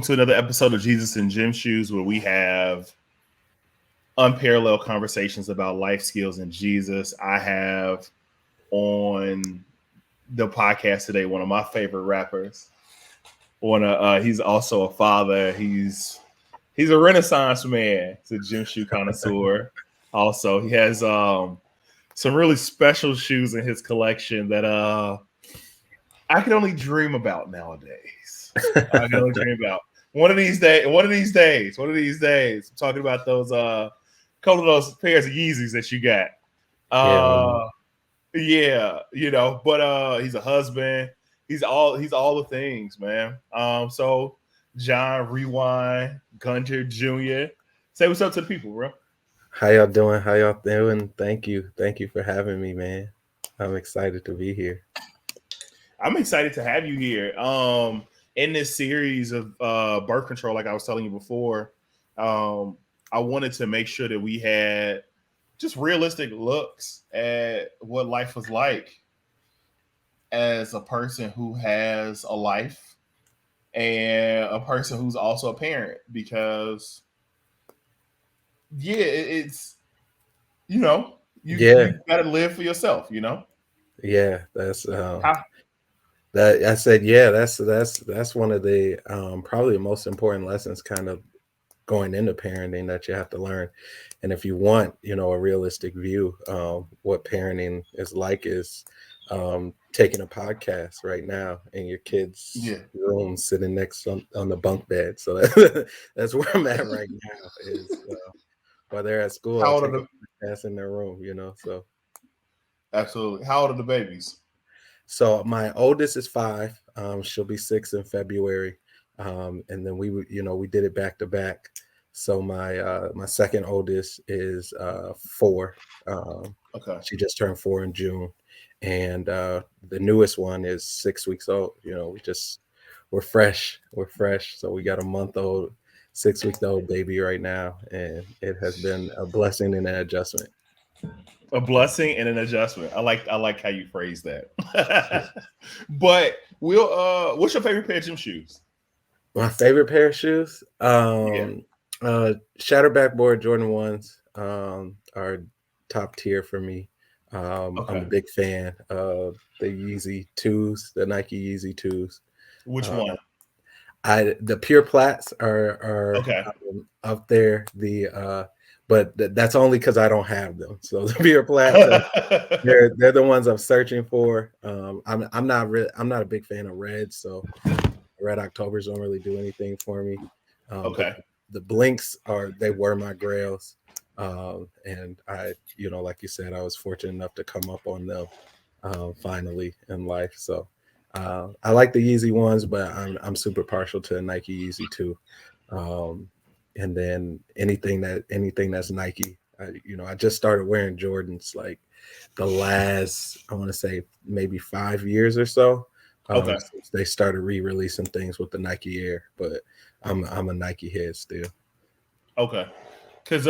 to another episode of Jesus and Gymshoes, where we have unparalleled conversations about life skills and Jesus. I have on the podcast today one of my favorite rappers. He's also a father. He's a Renaissance man. He's a gym shoe connoisseur. Also, he has some really special shoes in his collection that I can only dream about nowadays. I can only dream about. One of these days. I'm talking about those couple of those pairs of Yeezys that you got. Yeah, but he's a husband. He's all the things, man. So John Rewind, Gunter Jr. Say what's up to the people, bro. How y'all doing? How y'all doing? Thank you for having me, man. I'm excited to be here. I'm excited to have you here. In this series of birth control, like I was telling you before, I wanted to make sure that we had just realistic looks at what life was like as a person who has a life and a person who's also a parent, because it's you got to live for yourself, Yeah, that's How, that I said, yeah, that's one of the probably the most important lessons kind of going into parenting that you have to learn. And if you want, a realistic view, what parenting is like is taking a podcast right now in your kid's room, sitting next on the bunk bed. So that's where I'm at right now. Is while they're at school, I take a podcast in their room. So absolutely. How old are the babies? So my oldest is 5. She'll be 6 in February. And then we did it back to back. So my second oldest is 4. Okay. She just turned 4 in June. And the newest one is 6 weeks old. We're fresh. So we got a month-old, 6-week-old baby right now. And it has been a blessing and an adjustment. A blessing and an adjustment. I like how you phrase that. But what's your favorite pair of gym shoes? My favorite pair of shoes? Shatter backboard Jordan 1s are top tier for me. I'm a big fan of the Yeezy 2s, the Nike Yeezy 2s. Which one? The pure plats are up there. But that's only because I don't have them. So the pure plats, they're the ones I'm searching for. I'm not a big fan of reds, so red Octobers don't really do anything for me. But the blinks they were my grails, and I, like you said, I was fortunate enough to come up on them finally in life. So I like the Yeezy ones, but I'm super partial to Nike Yeezy too. And then anything that's Nike, I just started wearing Jordans like the last, I want to say maybe 5 years or so. Since they started re-releasing things with the Nike Air, but I'm a Nike head still. Okay, because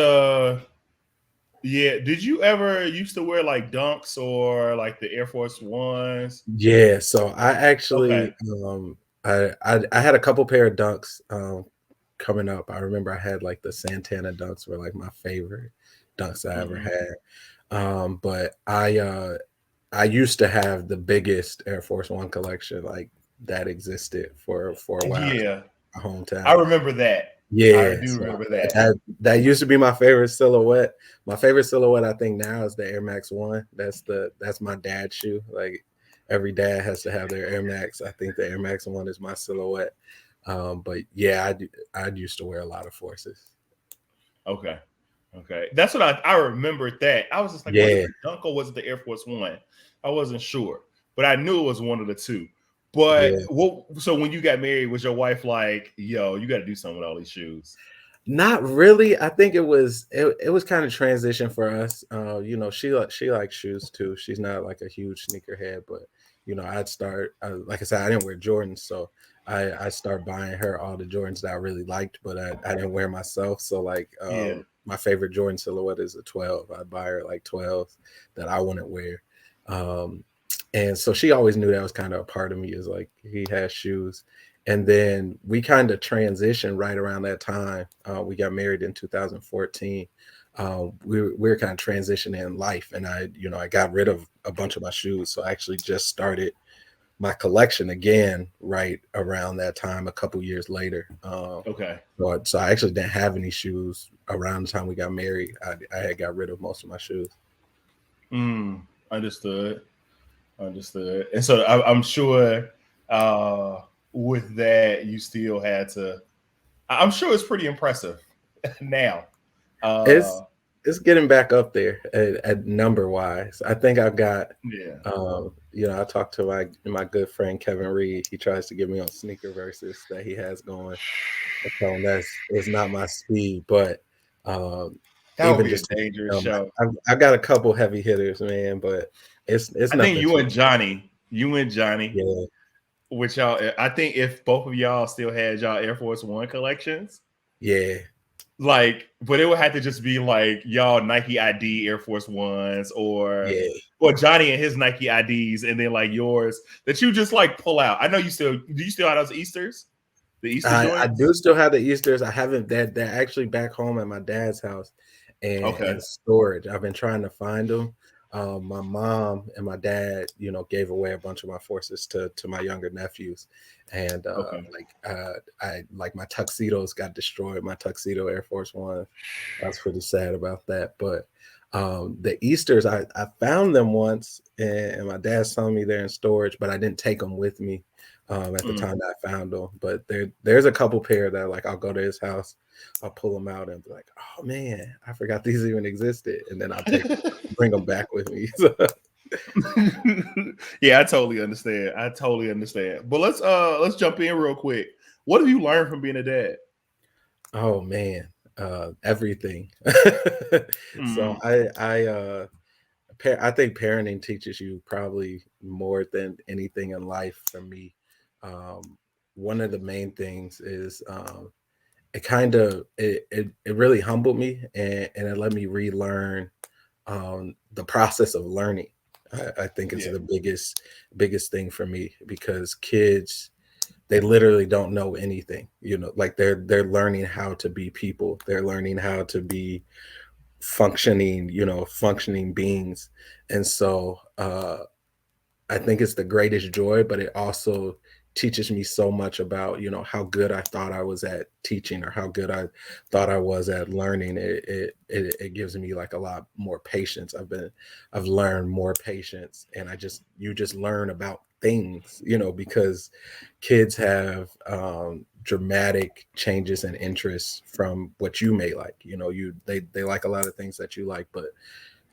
did you ever used to wear like Dunks or like the Air Force Ones? Yeah, so I actually I had a couple pair of Dunks coming up. I remember I had like the Santana Dunks were like my favorite Dunks I ever had. But I used to have the biggest Air Force One collection like that existed for a while. Yeah, my hometown. I remember that. Yeah, I do remember that. That used to be my favorite silhouette. My favorite silhouette, I think, now is the Air Max 1. That's my dad's shoe. Like every dad has to have their Air Max. I think the Air Max 1 is my silhouette. But yeah, I used to wear a lot of Forces. Okay. That's what I remembered that. I was just like, was it the Dunk or was it the Air Force One? I wasn't sure, but I knew it was one of the two. But so when you got married, was your wife like, yo, you got to do something with all these shoes? Not really. I think it was kind of transition for us. She likes shoes too. She's not like a huge sneakerhead, but I'd start, like I said, I didn't wear Jordans, so I start buying her all the Jordans that I really liked, but I didn't wear myself. So like my favorite Jordan silhouette is a 12. I'd buy her like 12s that I wouldn't wear. And so she always knew that was kind of a part of me, is like he has shoes. And then we kind of transitioned right around that time. We got married in 2014. We were kind of transitioning in life, and I got rid of a bunch of my shoes. So I actually just started my collection again right around that time, a couple years later. Okay. So I actually didn't have any shoes around the time we got married. I had got rid of most of my shoes. Understood. Understood. And so I'm sure with that, you still had to, I'm sure it's pretty impressive now. It's Uh, it's getting back up there at number wise. I think I've got, yeah. I talked to my good friend Kevin Reed. He tries to get me on sneaker verses that he has going. I tell him it's not my speed, but That would even be a just dangerous show. I've got a couple heavy hitters, man, but it's I think nothing too. You and Johnny, Yeah, which y'all, I think if both of y'all still had y'all Air Force One collections, yeah, like, but it would have to just be like y'all Nike ID Air Force Ones, or yeah. Johnny and his Nike IDs, and then like yours that you just like pull out. I know you still have those Easters, the Easter I joints. do still have the Easters. I haven't they're actually back home at my dad's house and Okay. in storage. I've been trying to find them. My mom and my dad, gave away a bunch of my forces to my younger nephews, and Okay. I like my tuxedos got destroyed. My tuxedo Air Force One. I was pretty sad about that, but the Easters, I found them once, and my dad's telling me they're in storage, but I didn't take them with me at the time that I found them. But there's a couple pair that like I'll go to his house, I'll pull them out and be like, oh man, I forgot these even existed, and then I'll bring them back with me. Yeah, I totally understand. But let's jump in real quick. What have you learned from being a dad? Oh man, everything. So Mm, I think parenting teaches you probably more than anything in life for me. Um, One of the main things is it really humbled me, and it let me relearn the process of learning. I think it's yeah. the biggest thing for me, because kids, they literally don't know anything, like they're learning how to be people. They're learning how to be functioning beings. And so I think it's the greatest joy, but it also teaches me so much about, how good I thought I was at teaching, or how good I thought I was at learning. It gives me like a lot more patience. I've learned more patience, and you just learn about things, because kids have dramatic changes and interests from what you may like. They like a lot of things that you like, but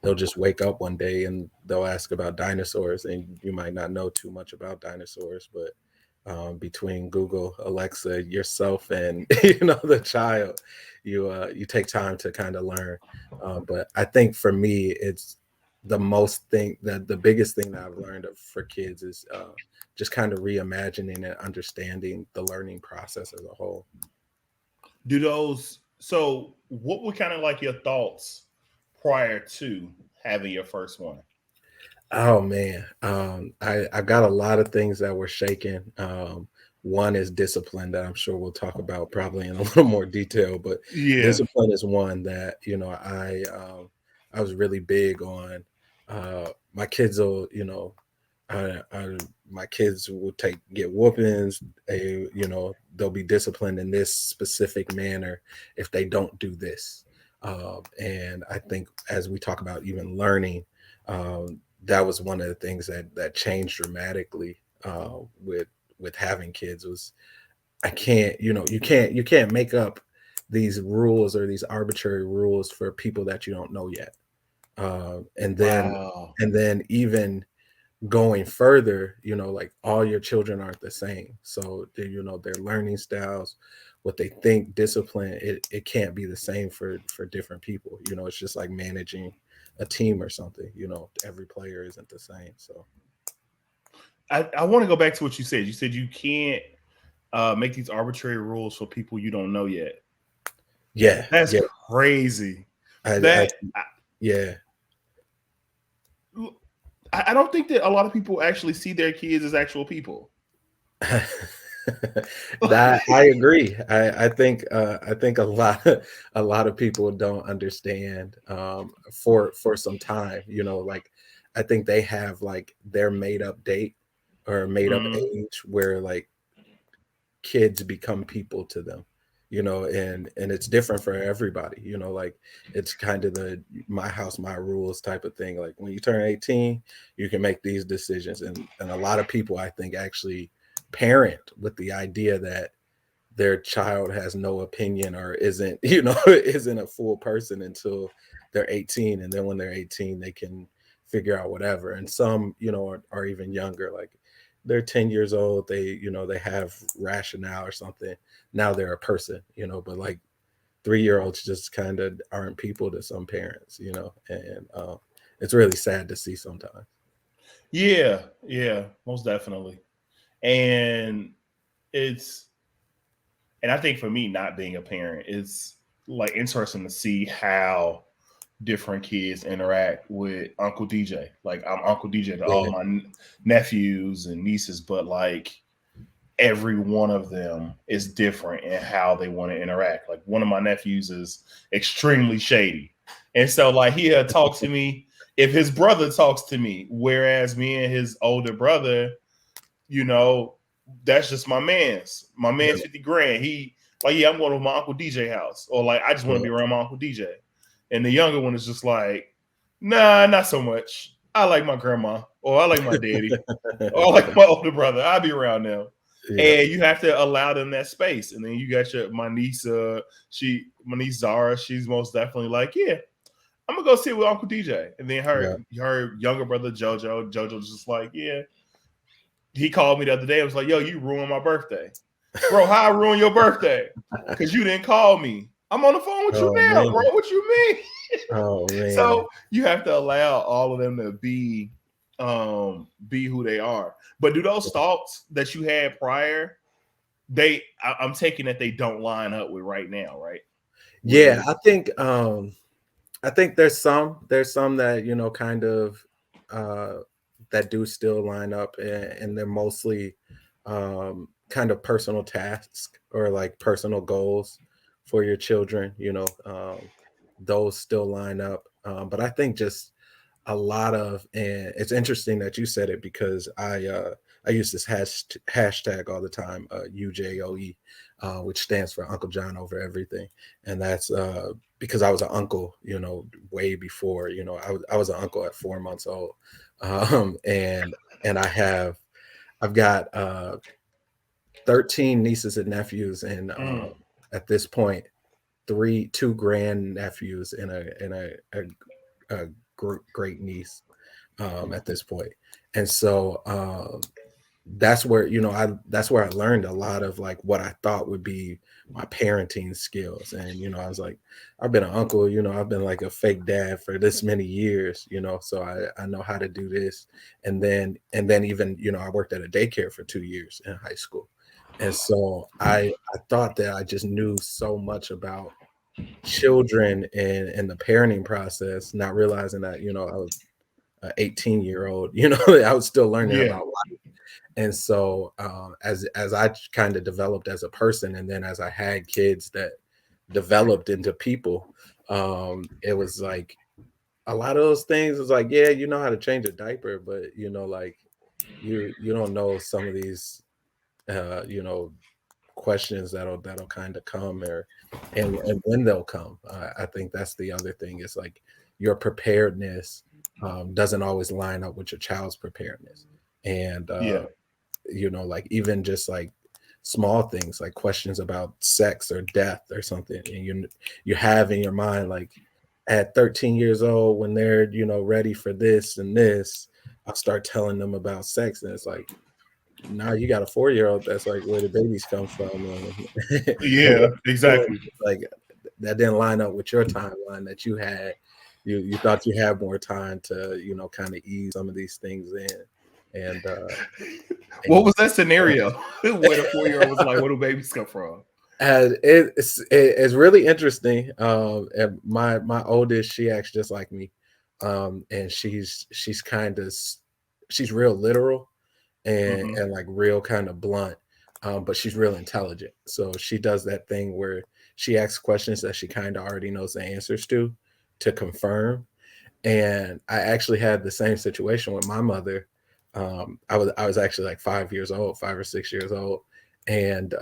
they'll just wake up one day and they'll ask about dinosaurs, and you might not know too much about dinosaurs, but between Google, Alexa, yourself, and the child, you take time to kind of learn. But I think for me, it's the biggest thing that I've learned for kids is just kind of reimagining and understanding the learning process as a whole. So what were kind of like your thoughts prior to having your first one? Oh man, I've got a lot of things that were shaken. One is discipline, that I'm sure we'll talk about probably in a little more detail. But Yeah. discipline is one that I was really big on. My kids will, my kids will get whoopings. They'll be disciplined in this specific manner if they don't do this. And I think as we talk about even learning, that was one of the things that changed dramatically with having kids. Was I can't, you can't make up these rules or these arbitrary rules for people that you don't know yet. And then Wow. even going further, like all your children aren't the same. So their learning styles, what they think, discipline, it can't be the same for different people. It's just like managing a team or something. Every player isn't the same. So I want to go back to what you said. You said you can't make these arbitrary rules for people you don't know yet. yeah, That's yeah. crazy. I That yeah. I don't think that a lot of people actually see their kids as actual people. That I agree. I think a lot of people don't understand for some time. Like I think they have like their made up date or made up Mhm. age where like kids become people to them, and it's different for everybody. Like it's kind of the my house my rules type of thing. Like when you turn 18 you can make these decisions, and a lot of people I think actually parent with the idea that their child has no opinion or isn't isn't a full person until they're 18, and then when they're 18 they can figure out whatever. And some are even younger, like they're 10 years old, they have rationale or something, now they're a person, but like 3-year olds just kind of aren't people to some parents, and it's really sad to see sometimes. Yeah, yeah, most definitely. And it's and I think for me, not being a parent, it's like interesting to see how different kids interact with Uncle DJ. Like I'm Uncle DJ to all Yeah, my nephews and nieces, but like every one of them is different in how they want to interact. Like one of my nephews is extremely shady. And so like he'll talk to me if his brother talks to me, whereas me and his older brother, you know, that's just my man's. My man's 50 grand. He like, yeah, I'm going to my Uncle DJ house. Or like I just want to yeah, be around my Uncle DJ. And the younger one is just like, nah, not so much. I like my grandma, or I like my daddy, or I like my older brother. I'll be around them. yeah, And you have to allow them that space. And then you got my niece, my niece Zara, she's most definitely like, yeah, I'm gonna go sit with Uncle DJ. And then yeah. her younger brother Jojo's just like, yeah. He called me the other day and was like, yo, you ruined my birthday. Bro, how I ruined your birthday? Because you didn't call me. I'm on the phone with you Oh now, man, bro. What you mean? oh man, So you have to allow all of them to be who they are. But do those thoughts that you had prior, I'm taking that they don't line up with right now, right? yeah. With I think there's some that kind of uh that do still line up, and they're mostly kind of personal tasks or like personal goals for your children. Those still line up, but I think just a lot of, and it's interesting that you said it because I use this hashtag all the time, UJOE, which stands for Uncle John over everything. And that's because I was an uncle, way before, I was an uncle at 4 months old. And I've got 13 nieces and nephews, and at this point, two grand nephews and a great niece at this point. And so that's where that's where I learned a lot of like what I thought would be my parenting skills. And I was like, I've been an uncle, I've been like a fake dad for this many years, so I know how to do this. And then even I worked at a daycare for 2 years in high school. And so I thought that I just knew so much about children and the parenting process, not realizing that I was an 18-year-old, I was still learning yeah, about life. And so as I kind of developed as a person, and then as I had kids that developed into people, it was like a lot of those things was like, yeah, you know how to change a diaper, but like you don't know some of these questions that'll kind of come, and when they'll come. I think that's the other thing, is like your preparedness doesn't always line up with your child's preparedness. And yeah, like even just like small things like questions about sex or death or something, and you have in your mind like at 13 years old, when they're ready for this and this, I'll start telling them about sex, and it's like, now you got a 4-year-old that's like, where the babies come from, and, and yeah, what exactly. like that didn't line up with your timeline that you had. You thought you had more time to kind of ease some of these things in, and What was that scenario where the 4-year-old was like, where do babies come from? it's really interesting. And my oldest, she acts just like me, and she's kind of she's real literal and Mm-hmm. and like real kind of blunt. but she's real intelligent. So she does that thing where she asks questions that she kind of already knows the answers to confirm. And I actually had the same situation with my mother. I was actually like 5 or 6 years old, and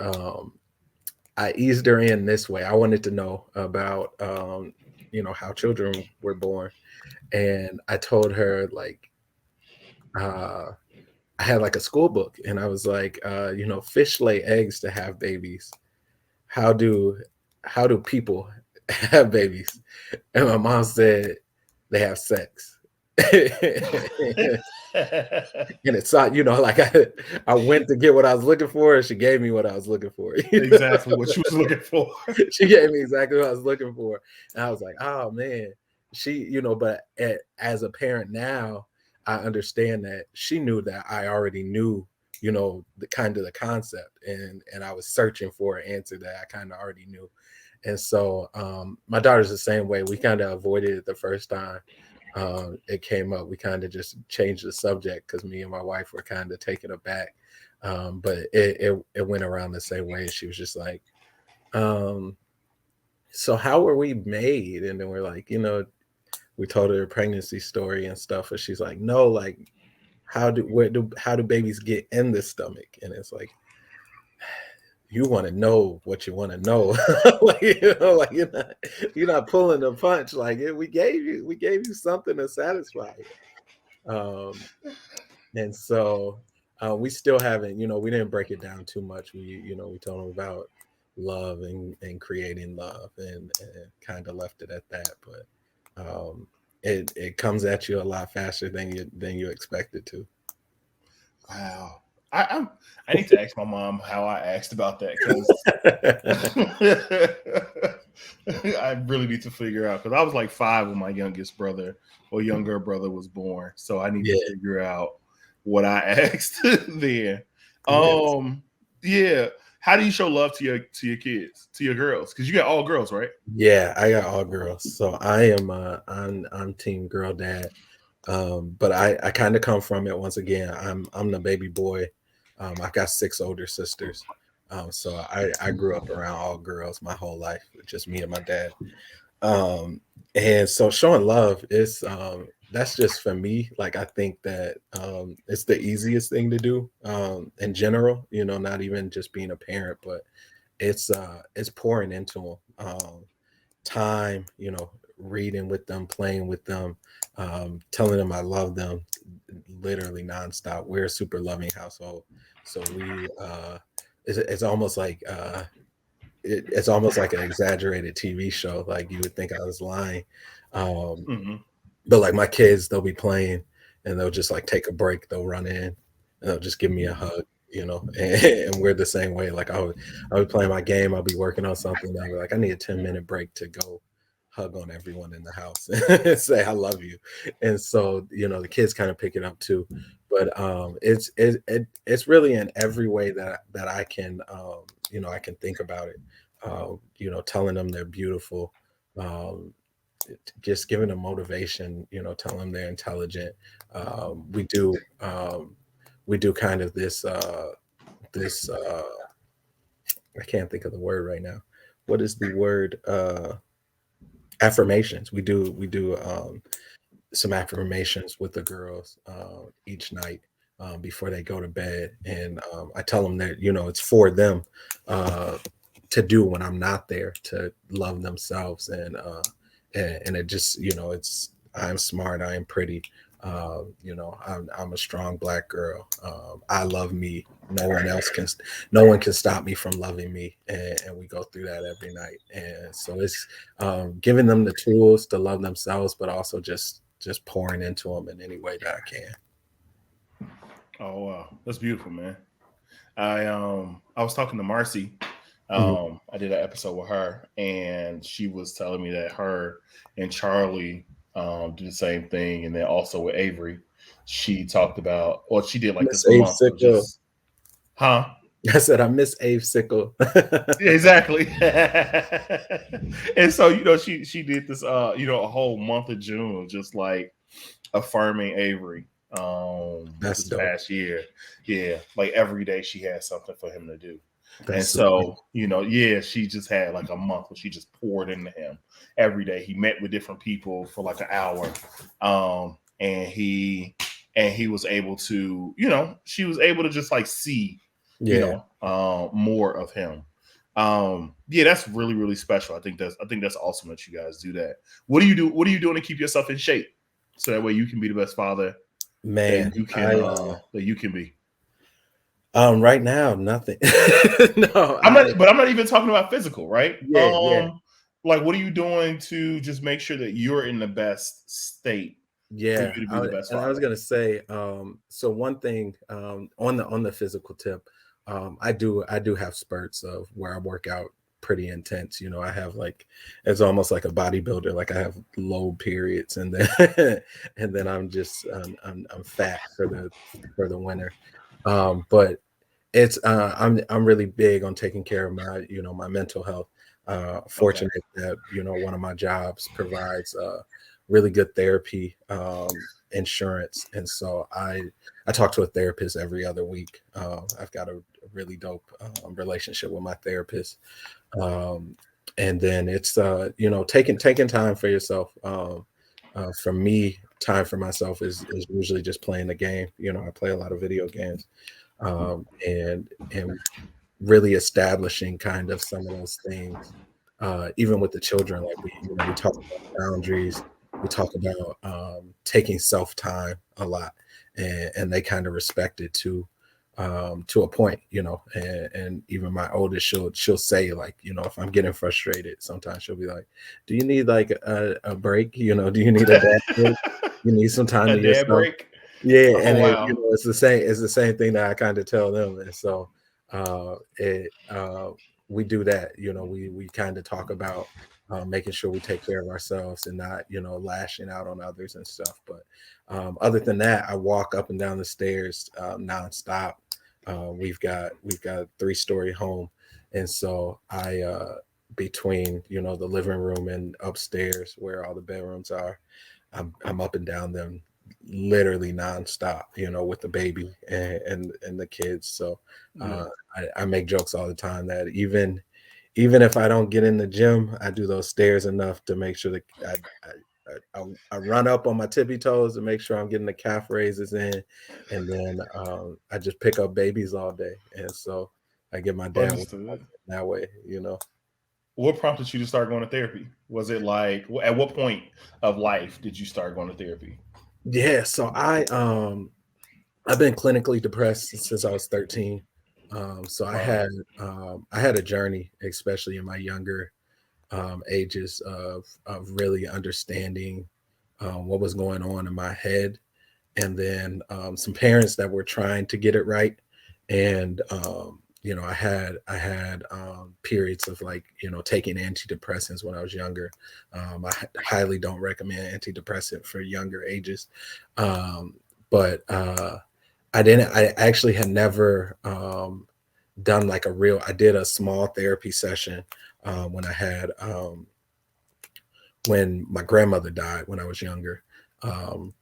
I eased her in this way. I wanted to know about how children were born, and I told her like I had like a school book, and I was like, fish lay eggs to have babies. How do people have babies? And my mom said they have sex. And it's not, like I went to get what I was looking for, and she gave me what I was looking for. Exactly what you was looking for. She gave me exactly what I was looking for. And I was like, oh man, but as a parent now, I understand that she knew that I already knew, the kind of the concept, and I was searching for an answer that I kind of already knew. And so my daughter's the same way. We kind of avoided it the first time it came up. We kind of just changed the subject because me and my wife were kind of taken aback. But it went around the same way. She was just like, so how were we made? And then we're like, we told her a pregnancy story and stuff. And she's like, no, like, how do babies get in the stomach? And it's like, you want to know what you want to know. Like, you're not pulling the punch. Like, we gave you something to satisfy you. And so we still haven't, we didn't break it down too much. We told them about love and creating love, and kind of left it at that. But it comes at you a lot faster than you expect it to. Wow. I need to ask my mom how I asked about that, because I really need to figure out, because I was like 5 when my youngest brother or younger brother was born. So I need to figure out what I asked there. Yeah. How do you show love to your kids, to your girls? Because you got all girls, right? Yeah, I got all girls. So I am I'm team girl dad. But I kind of come from it. Once again, I'm the baby boy. I got 6 older sisters. So I grew up around all girls my whole life, just me and my dad. And so showing love is that's just for me. Like, I think that it's the easiest thing to do in general, not even just being a parent, but it's pouring into them time, reading with them, playing with them, telling them I love them, literally nonstop. We're a super loving household. So we it's almost like it's almost like an exaggerated TV show. Like, you would think I was lying. But like, my kids, they'll be playing and they'll just like take a break. They'll run in and they'll just give me a hug, and we're the same way. Like, I'll be playing my game. I'll be working on something. I'll be like, I need a 10-minute break to go hug on everyone in the house and say, I love you. And so, the kids kind of pick it up too. But it's really in every way that I can, I can think about it. Telling them they're beautiful, just giving them motivation, telling them they're intelligent. We do kind of this I can't think of the word right now. What is the word? Affirmations. We do some affirmations with the girls each night before they go to bed, and I tell them that it's for them to do when I'm not there, to love themselves, and it just it's, I'm smart, I am pretty, I'm a strong Black girl, I love me, no one can stop me from loving me, and we go through that every night. And so it's giving them the tools to love themselves, but also just pouring into them in any way that I can. Oh wow, that's beautiful, man. I was talking to Marcy. I did an episode with her, and she was telling me that her and Charlie do the same thing, and then also with Avery, she talked about, or she did like this month of just, huh? I said, I miss Abe Sickle. Exactly. And so, she did this, a whole month of June, just like affirming Avery, That's this dope. past year. Yeah, like every day she had something for him to do. And That's super. so, yeah, she just had like a month where she just poured into him every day. He met with different people for like an hour. And he was able to, she was able to just like see, Yeah. more of him. Yeah, that's really, really special. I think that's awesome that you guys do that. What do you do? What are you doing to keep yourself in shape so that way you can be the best father Man, that you can be? right now, nothing. No, I'm not even talking about physical, right? yeah. Like what are you doing to just make sure that you're in the best state for Yeah, you to be the best I was father? gonna say, so one thing, on the physical tip, I do have spurts of where I work out pretty intense. I have like, it's almost like a bodybuilder. Like I have low periods, and then and then I'm fat for the winter. But it's I'm really big on taking care of my mental health. Okay. Fortunate that one of my jobs provides really good therapy insurance, and so I talk to a therapist every other week. I've got a really dope relationship with my therapist, um, and then it's taking time for yourself. For me, time for myself is usually just playing the game. I play a lot of video games, and really establishing kind of some of those things, even with the children. Like we talk about boundaries, we talk about taking self time a lot, and they kind of respect it too, to a point. And even my oldest, she'll say, like, if I'm getting frustrated, sometimes she'll be like, "Do you need like a break? Do you need a dad break? You need some time A to dad yourself." break? Yeah, Oh and wow. it's the same thing that I kind of tell them, and so it we do that. We kind of talk about making sure we take care of ourselves and not lashing out on others and stuff. But other than that, I walk up and down the stairs nonstop. We've got a 3-story home, and so I between the living room and upstairs where all the bedrooms are, I'm up and down them literally nonstop, with the baby and the kids. So Yeah. I make jokes all the time that even if I don't get in the gym, I do those stairs enough to make sure that I run up on my tippy toes to make sure I'm getting the calf raises in, and then I just pick up babies all day, and so I get my dad Understood. that way. What prompted you to start going to therapy? Was it like at what point of life did you start going to therapy? Yeah, so I've been clinically depressed since I was 13. So I Wow. had a journey, especially in my younger ages, of really understanding what was going on in my head, and then some parents that were trying to get it right. And I had periods of, like, taking antidepressants when I was younger. Highly don't recommend antidepressant for younger ages, but I actually had never done like I did a small therapy session when when my grandmother died when I was younger.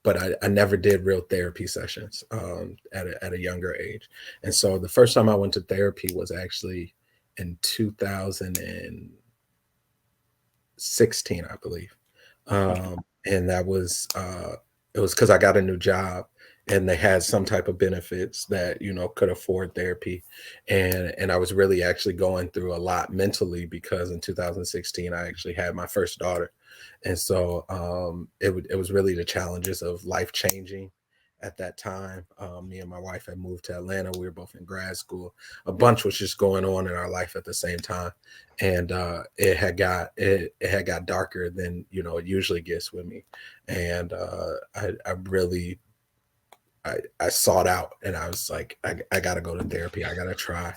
But I never did real therapy sessions at a younger age. And so the first time I went to therapy was actually in 2016, I believe. Okay. And that was it was because I got a new job, and they had some type of benefits that could afford therapy, and I was really actually going through a lot mentally, because in 2016 I actually had my first daughter, and so it was really the challenges of life changing at that time. Me and my wife had moved to Atlanta. We were both in grad school. A bunch was just going on in our life at the same time, and it had got darker than it usually gets with me. And I really I sought out, and I was like, I gotta go to therapy. I gotta try.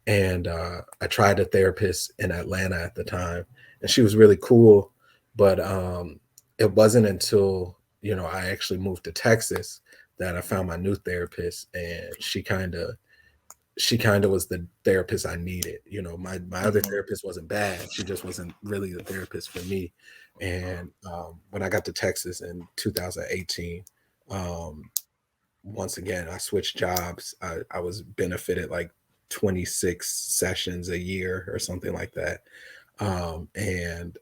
And I tried a therapist in Atlanta at the time, and she was really cool. But it wasn't until I actually moved to Texas that I found my new therapist, and she kind of was the therapist I needed. My other Mhm. therapist wasn't bad. She just wasn't really the therapist for me. And when I got to Texas in 2018, um, once again, I switched jobs. I was benefited like 26 sessions a year or something like that. And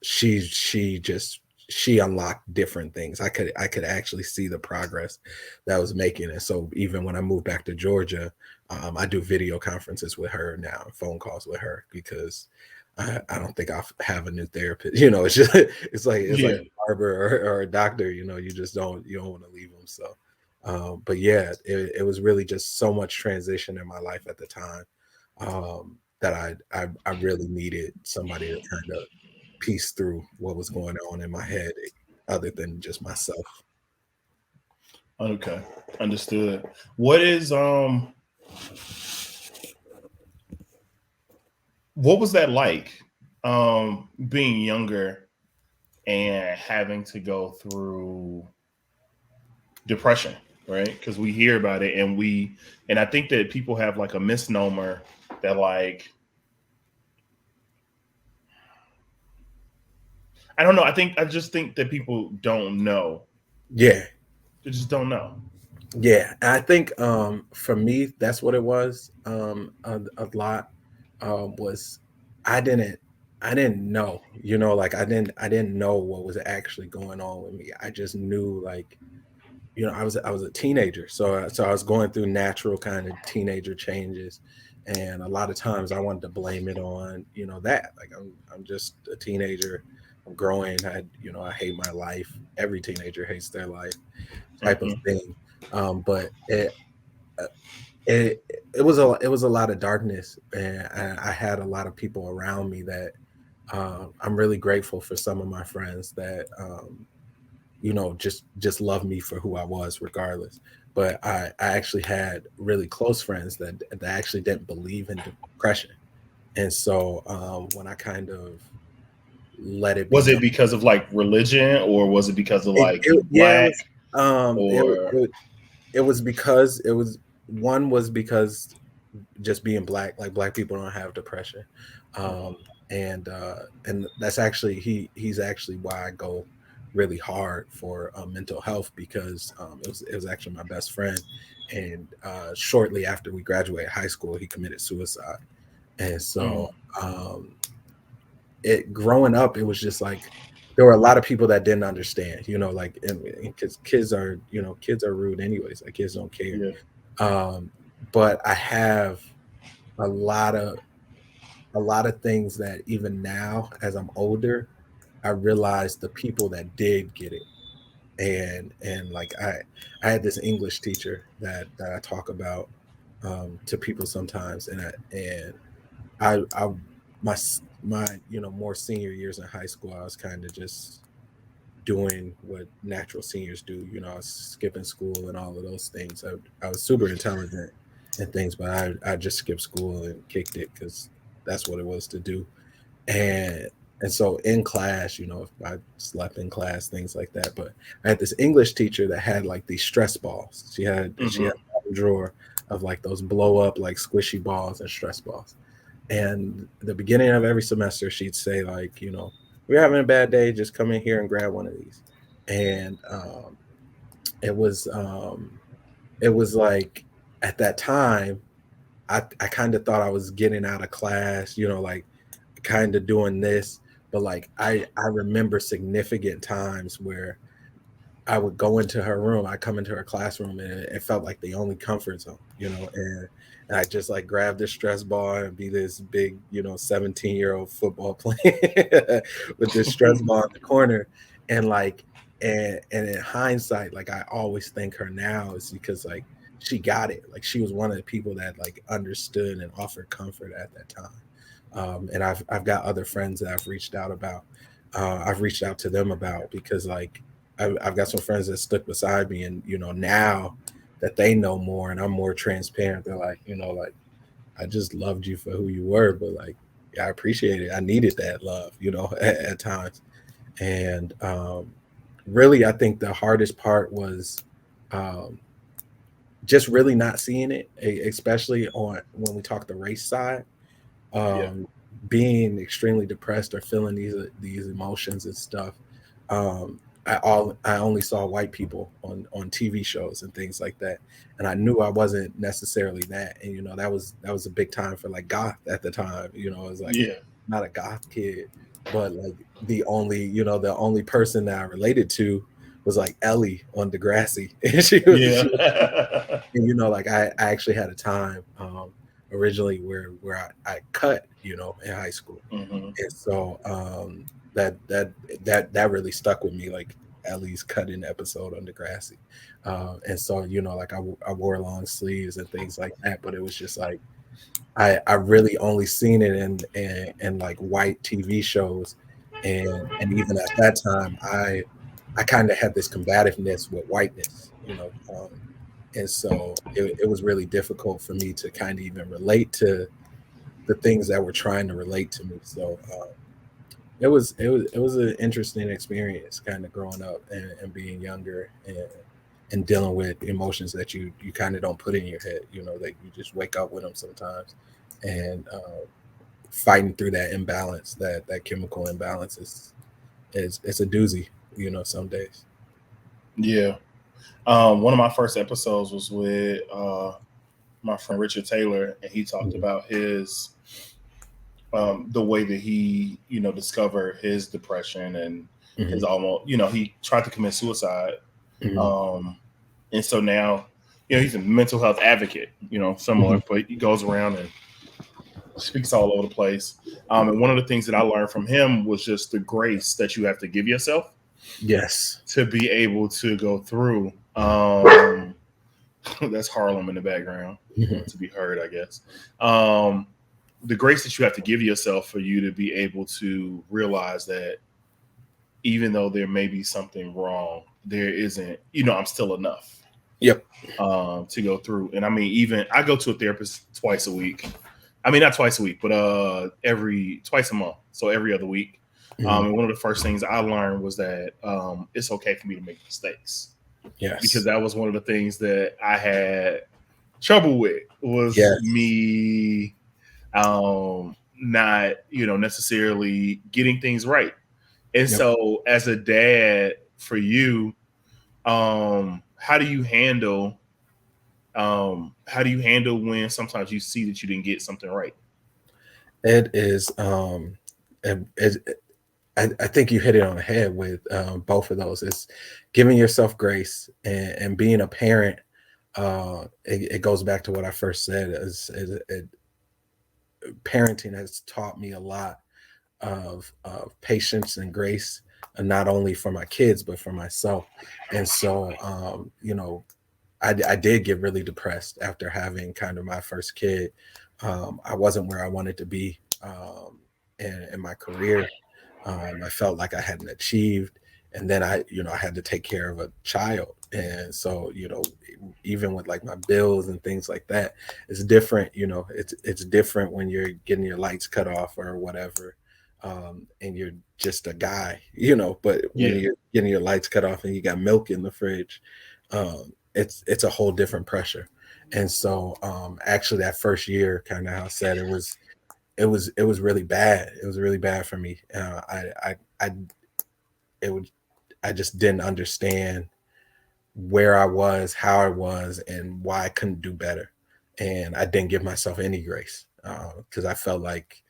she unlocked different things. I could actually see the progress that I was making. And so even when I moved back to Georgia, I do video conferences with her now, phone calls with her, because I don't think I'll have a new therapist. It's just it's like a barber or a doctor. You don't want to leave them. So but yeah, it was really just so much transition in my life at the time, that I really needed somebody to kind of piece through what was going on in my head, other than just myself. Okay, understood. What was that like, being younger and having to go through depression, right? Because we hear about it, and I think that people have like a misnomer that, like, I don't know. I just think that people don't know. Yeah. They just don't know. Yeah, I think for me that's what it was. A lot was I didn't I didn't know, like I didn't know what was actually going on with me. I just knew, like, I was a teenager, so I was going through natural kind of teenager changes, and a lot of times I wanted to blame it on that, like, I'm just a teenager, I'm growing, I hate my life. Every teenager hates their life, type of Mm-hmm. thing. But uh, it it was a lot of darkness, and I had a lot of people around me that I'm really grateful for. Some of my friends that just love me for who I was regardless. But I actually had really close friends that actually didn't believe in depression. And so when I kind of let it be Was known, it because of like religion, or was it because of like you yeah, black, it, or it was because one was because just being black, like, black people don't have depression. um and that's actually he's actually why I go really hard for mental health, because it was actually my best friend, and shortly after we graduated high school he committed suicide. And so um it growing up, it was just like there were a lot of people that didn't understand, like, because kids are rude anyways, like, kids don't care. yeah. um but I have a lot of things that even now as I'm older, I realize the people that did get it. And like, I had this English teacher that I talk about to people sometimes, and I my more senior years in high school, I was kind of just doing what natural seniors do. I was skipping school and all of those things. I was super intelligent and things, but I just skipped school and kicked it because that's what it was to do. And and so in class, if I slept in class, things like that. But I had this English teacher that had like these stress balls. She had a drawer of like those blow up, like, squishy balls and stress balls. And the beginning of every semester, she'd say, like, we're having a bad day, just come in here and grab one of these. And it was like, at that time, I kind of thought I was getting out of class, like, kind of doing this. But like, I remember significant times where I would go into her room, I come into her classroom, and it felt like the only comfort zone, and I just like grab this stress ball and be this big, 17-year-old football player with this stress ball in the corner. And like, and in hindsight, like, I always thank her now, is because, like, she got it. Like, she was one of the people that, like, understood and offered comfort at that time. And I've got other friends that I've reached out to them about, because, like, I've got some friends that stuck beside me, and now that they know more and I'm more transparent, they're like, like, I just loved you for who you were, but like, yeah, I appreciate it. I needed that love, at times. And really, I think the hardest part was um, just really not seeing it, especially on when we talk the race side. Yeah. Being extremely depressed or feeling these emotions and stuff. I only saw white people on TV shows and things like that, and I knew I wasn't necessarily that. And that was a big time for like goth at the time. It was like not a goth kid, but like the only person that I related to was like Ellie on Degrassi, and she was and like I actually had a time originally where I cut in high school, Mm-hmm. and so that really stuck with me, like Ellie's cutting episode on Degrassi, and so like I wore long sleeves and things like that, but it was just like I really only seen it in like white TV shows, and even at that time I kind of had this combativeness with whiteness, and so it was really difficult for me to kind of even relate to the things that were trying to relate to me. So it was an interesting experience, kind of growing up and being younger and dealing with emotions that you kind of don't put in your head, that you just wake up with them sometimes, and fighting through that imbalance, that chemical imbalance is it's a doozy, some days. Yeah. One of my first episodes was with my friend Richard Taylor, and he talked about his the way that he discovered his depression and his almost he tried to commit suicide, and so now he's a mental health advocate, similar, but he goes around and speaks all over the place. And one of the things that I learned from him was just the grace that you have to give yourself. Yes. To be able to go through. That's Harlem in the background to be heard, I guess. The grace that you have to give yourself for you to be able to realize that even though there may be something wrong, there isn't, I'm still enough. Yep. To go through. And I mean, even I go to a therapist twice a week. I mean, not twice a week, but twice a month. So every other week. And one of the first things I learned was that it's okay for me to make mistakes. Yes. Because that was one of the things that I had trouble with was me not, necessarily getting things right. And so as a dad for you, how do you handle when sometimes you see that you didn't get something right? It is I think you hit it on the head with both of those. It's giving yourself grace and being a parent. It goes back to what I first said. Parenting has taught me a lot of patience and grace, and not only for my kids but for myself. And so I did get really depressed after having kind of my first kid. I wasn't where I wanted to be in my career. I felt like I hadn't achieved, and then I had to take care of a child, and so even with like my bills and things like that, it's different. It's different when you're getting your lights cut off or whatever, and you're just a guy, But when you're getting your lights cut off and you got milk in the fridge, it's a whole different pressure. And so actually that first year, kind of how I said, it was really bad. It was really bad for me. I just didn't understand where I was, how I was, and why I couldn't do better. And I didn't give myself any grace because I felt like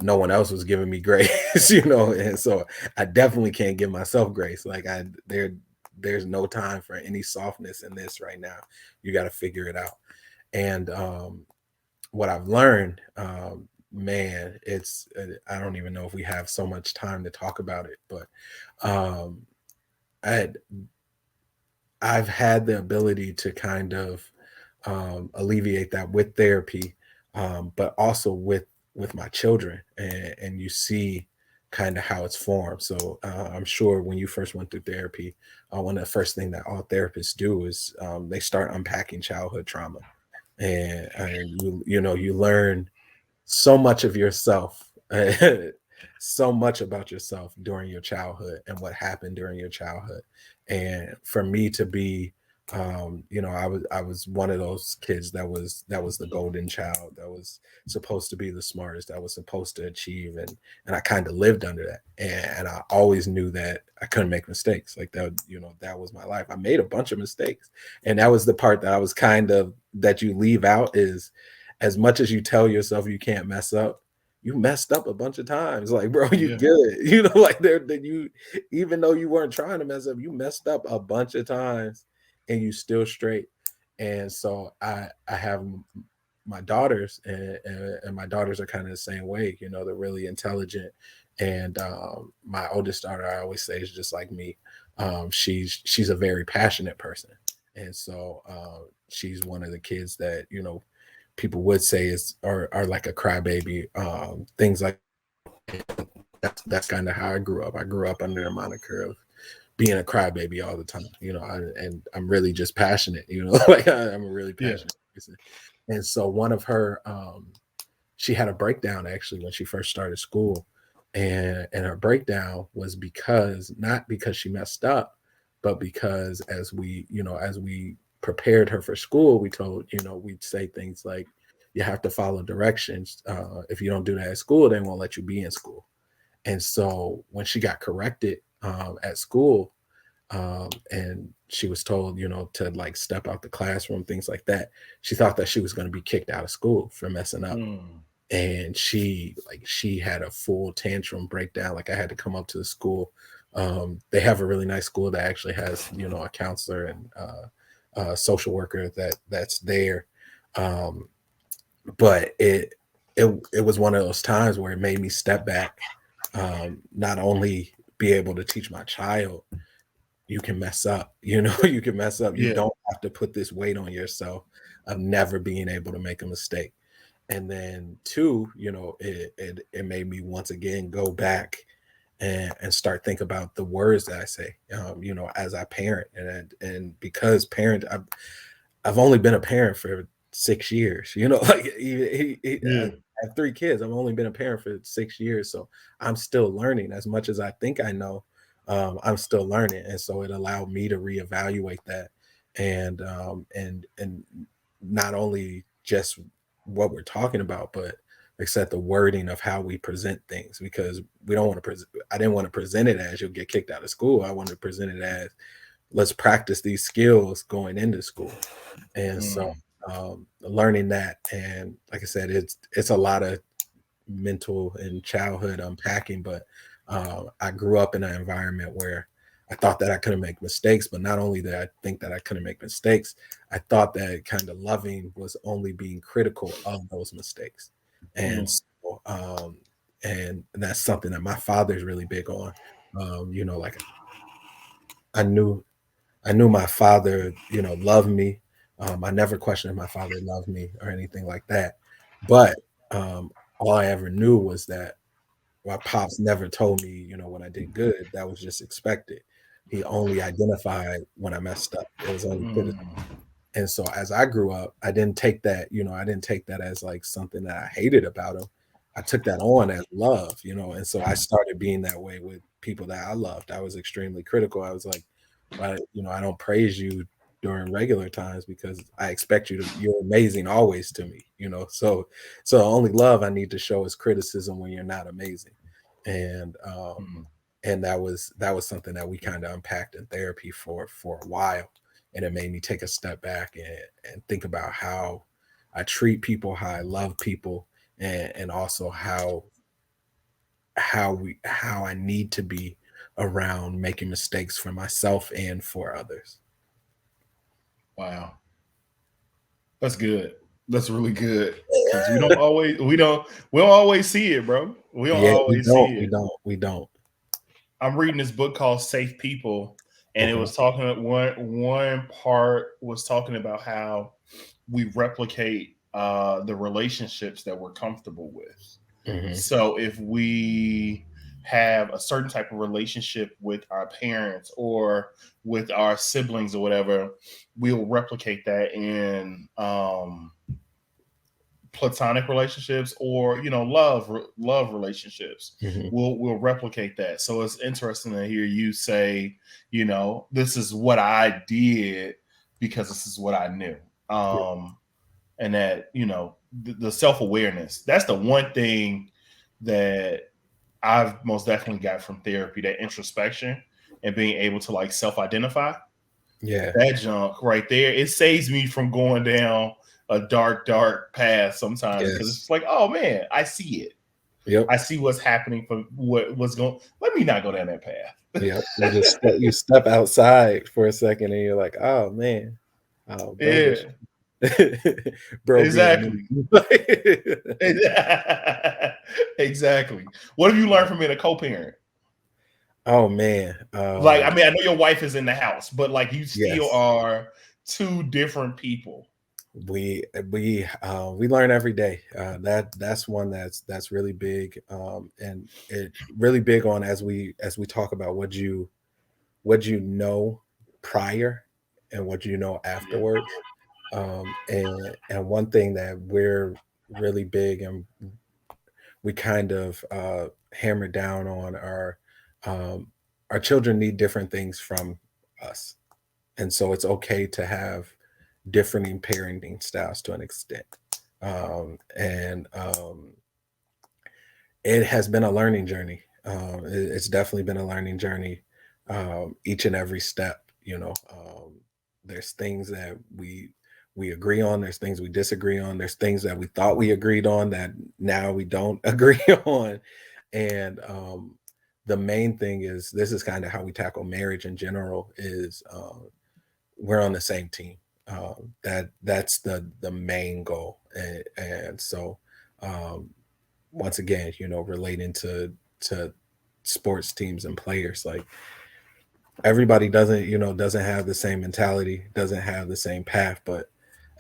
no one else was giving me grace, and so I definitely can't give myself grace. Like there's no time for any softness in this right now. You got to figure it out. And what I've learned, man, I don't even know if we have so much time to talk about it, but I've had the ability to kind of alleviate that with therapy, but also with my children, and you see kind of how it's formed. So I'm sure when you first went through therapy, one of the first thing that all therapists do is they start unpacking childhood trauma, and you learn so much of yourself, so much about yourself during your childhood and what happened during your childhood. And for me to be You know, I was one of those kids that was the golden child, that was supposed to be the smartest, that was supposed to achieve, and I kind of lived under that, and I always knew that I couldn't make mistakes. Like that, you know, that was my life. I made a bunch of mistakes, and that was the part that I was kind of that you leave out is, as much as you tell yourself you can't mess up, you messed up a bunch of times. Like, bro, you good. You know, like there that you, even though you weren't trying to mess up, you messed up a bunch of times and you still straight. And so I have my daughters, and my daughters are kind of the same way. You know, they're really intelligent, and my oldest daughter, I always say, is just like me. She's a very passionate person, and so she's one of the kids that, you know, people would say is are like a crybaby, things like that's kind of how I grew up. I grew up under the moniker of being a crybaby all the time, you know, and I'm really just passionate, you know, like I'm a really passionate person. And so one of her, she had a breakdown actually when she first started school, and her breakdown was because, not because she messed up, but because as we, you know, as we prepared her for school, we told, you know, we'd say things like, you have to follow directions. If you don't do that at school, they won't let you be in school. And so when she got corrected at school, and she was told, you know, to like step out the classroom, things like that, she thought that she was going to be kicked out of school for messing up. And she had a full tantrum breakdown. Like I had to come up to the school. They have a really nice school that actually has, you know, a counselor and a social worker that's there. But it was one of those times where it made me step back, not only be able to teach my child, you can mess up, you know, you can mess up. You don't have to put this weight on yourself of never being able to make a mistake. And then two, you know, it made me once again go back and start think about the words that I say, you know, as I parent, and because parent, I've only been a parent for 6 years, you know, like I have 3 kids. I've only been a parent for 6 years, so I'm still learning as much as I think I know. I'm still learning, and so it allowed me to reevaluate that, and not only just what we're talking about, but accept the wording of how we present things, because we don't want to present. I didn't want to present it as you'll get kicked out of school. I wanted to present it as, let's practice these skills going into school. And so learning that, and like I said, it's a lot of mental and childhood unpacking, but I grew up in an environment where I thought that I couldn't make mistakes, but not only did I think that I couldn't make mistakes, I thought that kind of loving was only being critical of those mistakes. And so, and that's something that my father's really big on. You know, like I knew my father, you know, loved me. I never questioned if my father loved me or anything like that. But all I ever knew was that my pops never told me, you know, when I did good, that was just expected. He only identified when I messed up. It was only criticism. And so as I grew up, I didn't take that, you know, I didn't take that as like something that I hated about him. I took that on as love, you know, and so I started being that way with people that I loved. I was extremely critical. I was like, well, you know, I don't praise you during regular times because I expect you to, you're amazing always to me, you know. So only love I need to show is criticism when you're not amazing. And and that was something that we kind of unpacked in therapy for a while, and it made me take a step back and think about how I treat people, how I love people, and also how I need to be around making mistakes for myself and for others. Wow, that's good. That's really good, because we don't always see it, bro. We don't Yeah, always see it. we don't. I'm reading this book called Safe People, and it Okay. was talking one part was talking about how we replicate the relationships that we're comfortable with. Mm-hmm. So if we have a certain type of relationship with our parents or with our siblings or whatever, we'll replicate that in platonic relationships, or love relationships. Mm-hmm. We'll replicate that. So it's interesting to hear you say, this is what I did because this is what I knew. And that, you know, the self-awareness, that's the one thing that I've most definitely got from therapy, that introspection and being able to like self-identify. Yeah. That junk right there, it saves me from going down a dark path sometimes, because it's just like, oh man, I see it. Yep. I see what's happening from what's going. Let me not go down that path. Yep. You step outside for a second and you're like, oh man. Oh, bro. Yeah. Bro, exactly. Exactly. What have you learned from being a co-parent? Oh man. Like, I mean, I know your wife is in the house, but like you still Yes. are two different people. We learn every day. That's one that's really big. And it really big on as we talk about what you know prior and what you know afterwards. And one thing that we're really big and we kind of hammer down on our children need different things from us, and so it's okay to have differing parenting styles to an extent. And it has been a learning journey. It's definitely been a learning journey, each and every step. There's things that we agree on. There's things we disagree on. There's things that we thought we agreed on that now we don't agree on. And the main thing is, this is kind of how we tackle marriage in general, is we're on the same team. That's the main goal. And so once again, relating to sports teams and players, like everybody doesn't have the same mentality, doesn't have the same path, but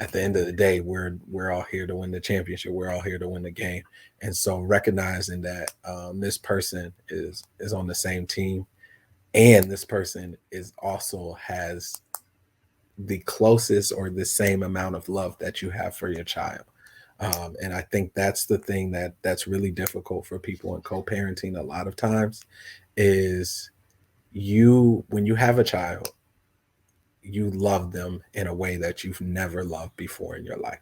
at the end of the day, we're all here to win the championship. We're all here to win the game. And so recognizing that this person is on the same team, and this person is also has the closest or the same amount of love that you have for your child. And I think that's the thing that's really difficult for people in co-parenting a lot of times, is when you have a child, you love them in a way that you've never loved before in your life.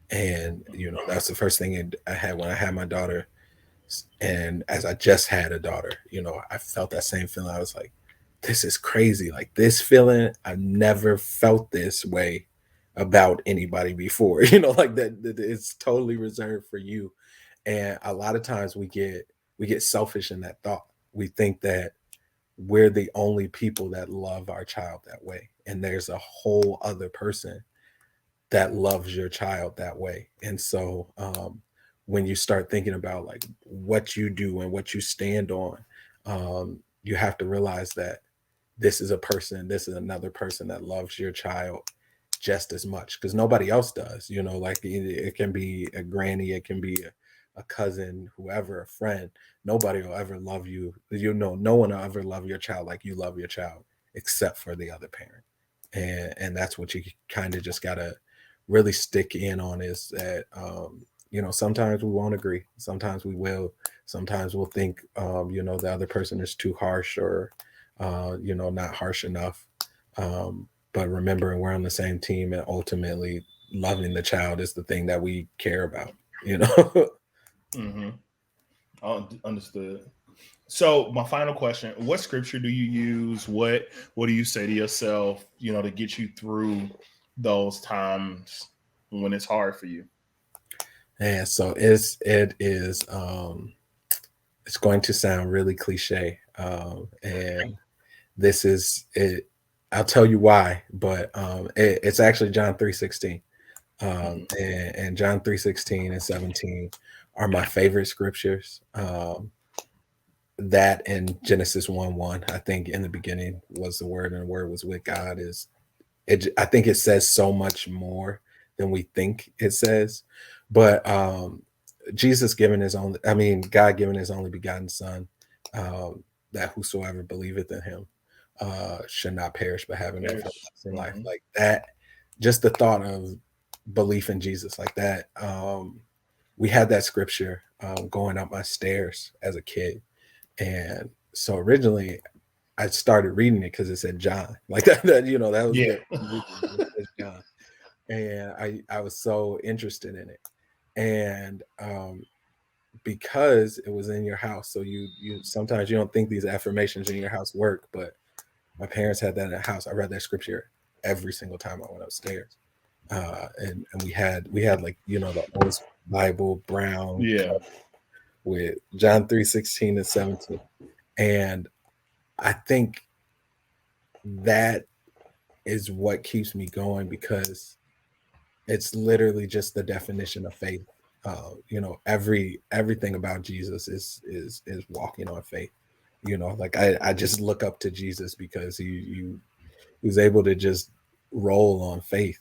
And that's the first thing I had when I had my daughter. And as I just had a daughter, I felt that same feeling. I was like, this is crazy. Like, this feeling, I've never felt this way about anybody before. Like that it's totally reserved for you. And a lot of times we get selfish in that thought. We think that we're the only people that love our child that way, and there's a whole other person that loves your child that way. And so when you start thinking about like what you do and what you stand on, you have to realize that this is another person that loves your child just as much, because nobody else does. Like it can be a granny, it can be a cousin, whoever, a friend. Nobody will ever love you. No one will ever love your child like you love your child, except for the other parent. And that's what you kind of just gotta really stick in on, is that sometimes we won't agree, sometimes we will, sometimes we'll think the other person is too harsh, or not harsh enough. But remembering we're on the same team, and ultimately loving the child is the thing that we care about. Mm-hmm. Understood. So my final question: what scripture do you use? What do you say to yourself, to get you through those times when it's hard for you? And so it is it's going to sound really cliche, and this is it. I'll tell you why, but it's actually John 3:16, and John 3:16 and 17 are my favorite scriptures. That and Genesis 1:1. I think in the beginning was the Word, and the Word was with God. I think it says so much more than we think it says. But God giving his only begotten Son, that whosoever believeth in him should not perish but have an everlasting life. Like that, just the thought of belief in Jesus like that. We had that scripture going up my stairs as a kid. And so originally I started reading it because it said John, like that you know, that was Yeah. the reason it said John. And I was so interested in it. And because it was in your house, so you sometimes you don't think these affirmations in your house work, but my parents had that in the house. I read that scripture every single time I went upstairs. And we had like, you know, the old Bible brown Yeah. cover with John 3:16 and 17. And I think that is what keeps me going, because it's literally just the definition of faith. You know, everything about Jesus is walking on faith. You know, like I just look up to Jesus because he was able to just roll on faith.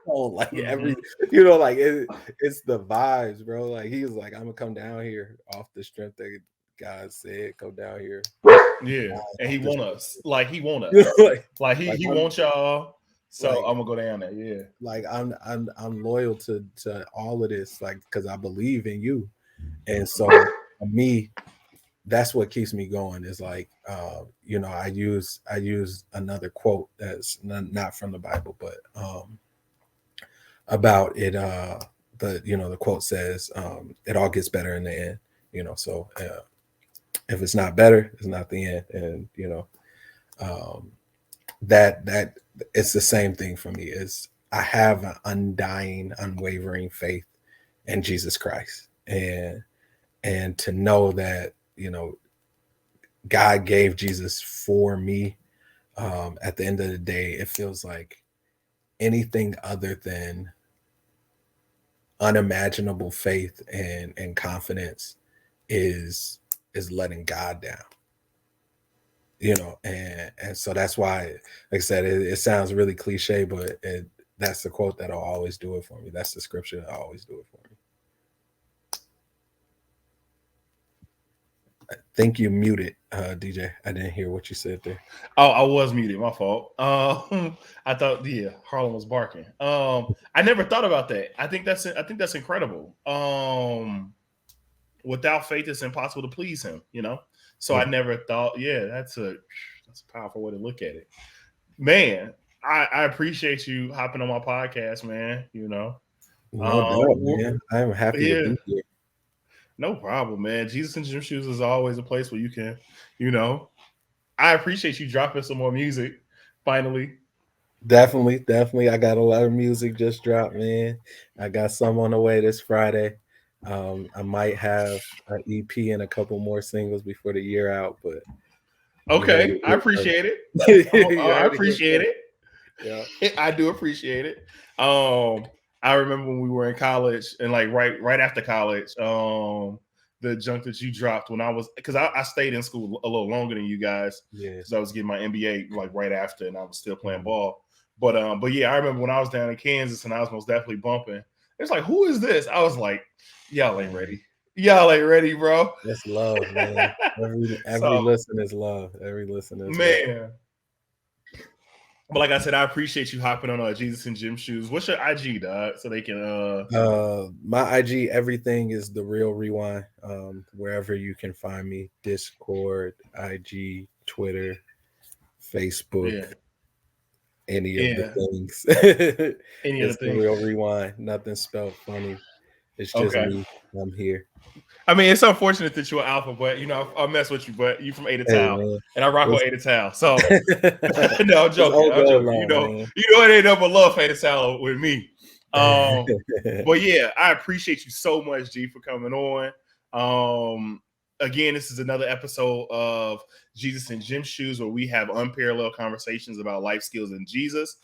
Like every, you know, like it's the vibes, bro. Like he was like, I'm gonna come down here off the strength that God said, come down here. Yeah. And he want us. Like he want You us. know, like, Like he wants y'all. So like I'm gonna go down there. Yeah. like I'm loyal to all of this, like, because I believe in you. And so for me, that's what keeps me going, is like, you know, I use another quote that's not from the Bible, but about it, the, you know, the quote says, it all gets better in the end, you know. So if it's not better, it's not the end. And you know, that it's the same thing for me. Is I have an undying, unwavering faith in Jesus Christ, and to know that, you know, God gave Jesus for me. At the end of the day, it feels like anything other than unimaginable faith and confidence is letting God down. You know, and so that's why, like I said, it sounds really cliche, but that's the quote that'll always do it for me. That's the scripture that'll always do it for me. I think you muted, DJ. I didn't hear what you said there. Oh, I was muted. My fault. I thought, yeah, Harlem was barking. I never thought about that. I think that's incredible. Without faith, it's impossible to please Him. You know. So I never thought. Yeah, that's a powerful way to look at it. Man, I appreciate you hopping on my podcast, man. You know. No doubt, man. I'm happy to Yeah. be here. No problem, man. Jesus and Gymshoes is always a place where you can, you know. I appreciate you dropping some more music. Finally. Definitely. I got a lot of music just dropped, man. I got some on the way this Friday. I might have an EP and a couple more singles before the year out, but you heard Okay, it I here first. appreciate it. You I heard it here appreciate first. it. Yeah. I do appreciate it. I remember when we were in college, and like right after college, the junk that you dropped when I was, because I stayed in school a little longer than you guys, Yeah. because I was getting my MBA like right after, and I was still playing Mhm. ball. But yeah, I remember when I was down in Kansas, and I was most definitely bumping. It's like, who is this? I was like, y'all ain't ready. Y'all ain't ready, bro. That's love, man. Every So, listen is love. Every listen is love. man. But like I said, I appreciate you hopping on Jesus and Gymshoes. What's your IG, dog? So they can My IG, everything is The Real Rewind. Wherever you can find me, Discord, IG, Twitter, Facebook, yeah. any of the Yeah. things. Any other It's The thing? Real Rewind. Nothing spelled funny. It's just Okay. me. I'm here. I mean, it's unfortunate that you're alpha, but you know, I'll mess with you, but you from Ada Hey Tau. man. And I rock with It's, Ada Tau. So no, I'm it's joking. all I'm go joking. along, man. You know it ain't nothing but love for Ada Tau with me. But yeah, I appreciate you so much, G, for coming on. Again, this is another episode of Jesus and Gymshoes, where we have unparalleled conversations about life skills and Jesus.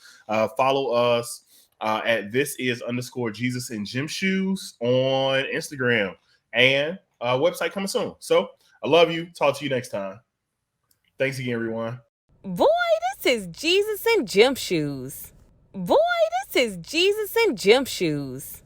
Follow us at @this_is_Jesus and Gymshoes on Instagram, and website coming soon. So I love you. Talk to you next time. Thanks again, everyone. Boy, this is Jesus and Gymshoes. Boy, this is Jesus and Gymshoes.